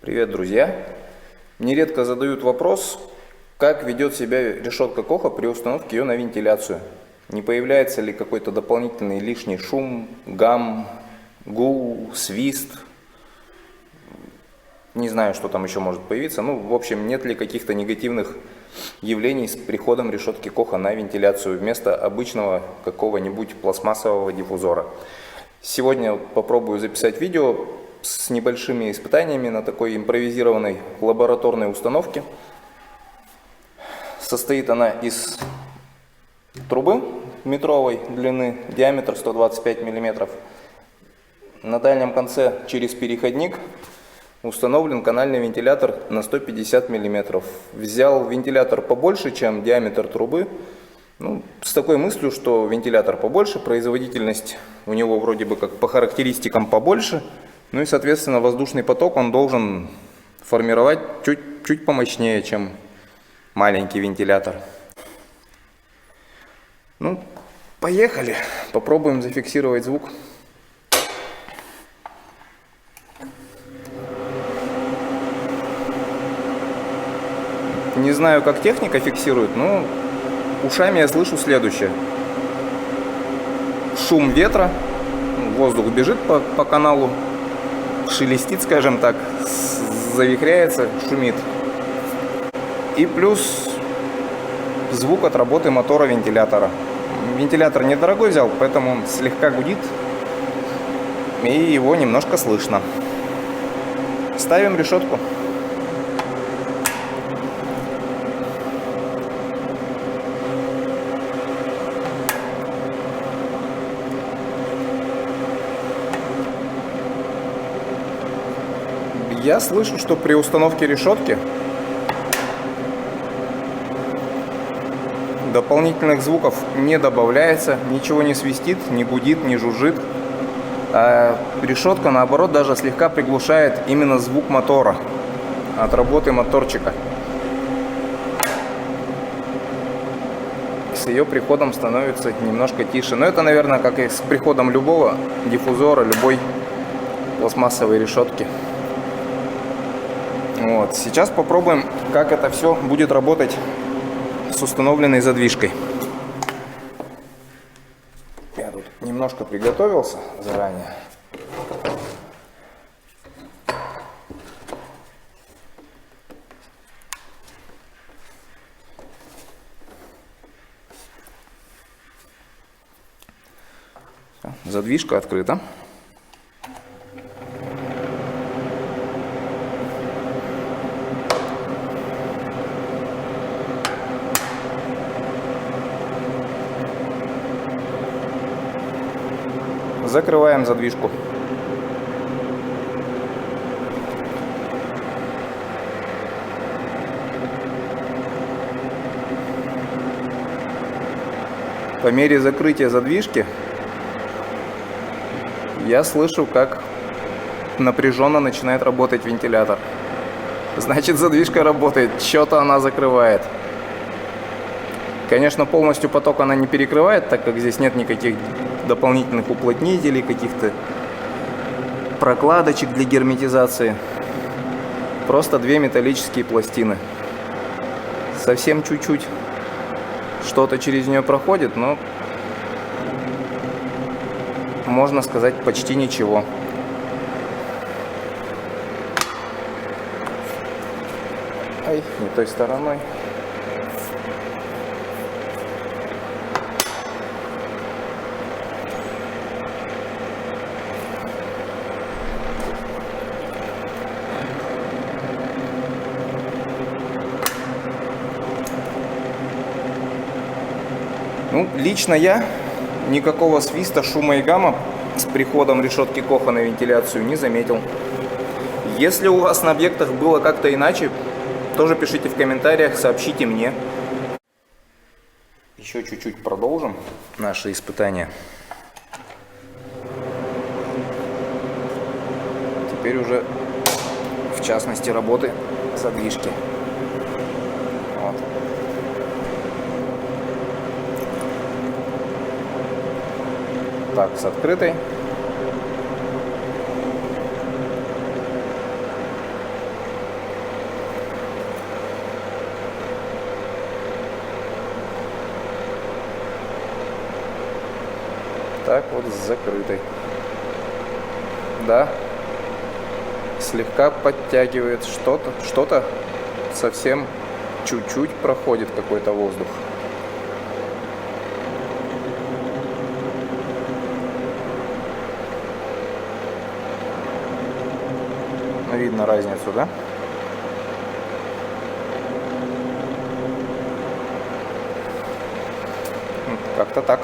Привет, друзья! Нередко задают вопрос, как ведет себя решетка Коха при установке ее на вентиляцию. Не появляется ли какой-то дополнительный лишний шум, гам, гул, свист. Не знаю, что там еще может появиться. В общем, нет ли каких-то негативных явлений с приходом решетки Коха на вентиляцию вместо обычного какого-нибудь пластмассового диффузора. Сегодня попробую записать видео с небольшими испытаниями на такой импровизированной лабораторной установке. Состоит она из трубы метровой длины, диаметр 125 мм. На дальнем конце через переходник установлен канальный вентилятор на 150 мм. Взял вентилятор побольше, чем диаметр трубы. С такой мыслью, что вентилятор побольше, производительность у него вроде бы как по характеристикам побольше. И, соответственно, воздушный поток он должен формировать чуть помощнее, чем маленький вентилятор. Поехали. Попробуем зафиксировать звук. Не знаю, как техника фиксирует, но ушами я слышу следующее. Шум ветра, воздух бежит по каналу, шелестит, скажем так, завихряется, шумит. И плюс звук от работы мотора вентилятора. Вентилятор недорогой взял, поэтому он слегка гудит, и его немножко слышно. Ставим решетку. Я слышу, что при установке решетки дополнительных звуков не добавляется, ничего не свистит, не гудит, не жужжит. А решетка, наоборот, даже слегка приглушает именно звук мотора от работы моторчика. С ее приходом становится немножко тише. Но это, наверное, как и с приходом любого диффузора, любой пластмассовой решетки. Сейчас попробуем, как это все будет работать с установленной задвижкой. Я тут немножко приготовился заранее. Задвижка открыта. Закрываем задвижку. По мере закрытия задвижки я слышу, как напряженно начинает работать вентилятор. Значит, задвижка работает, что-то она закрывает. Конечно, полностью поток она не перекрывает, так как здесь нет никаких дополнительных уплотнителей, каких-то прокладочек для герметизации. Просто две металлические пластины. Совсем чуть-чуть что-то через нее проходит, но можно сказать, почти ничего. Ай, не той стороной. Лично я никакого свиста, шума и гамма с приходом решетки Коха на вентиляцию не заметил. Если у вас на объектах было как-то иначе, тоже пишите в комментариях, сообщите мне. Еще чуть-чуть продолжим наши испытания. Теперь уже в частности работы задвижки. Так, с открытой. так вот с закрытой. Да, слегка подтягивает что-то совсем чуть-чуть проходит какой-то воздух. Видно разницу, да? Как-то так.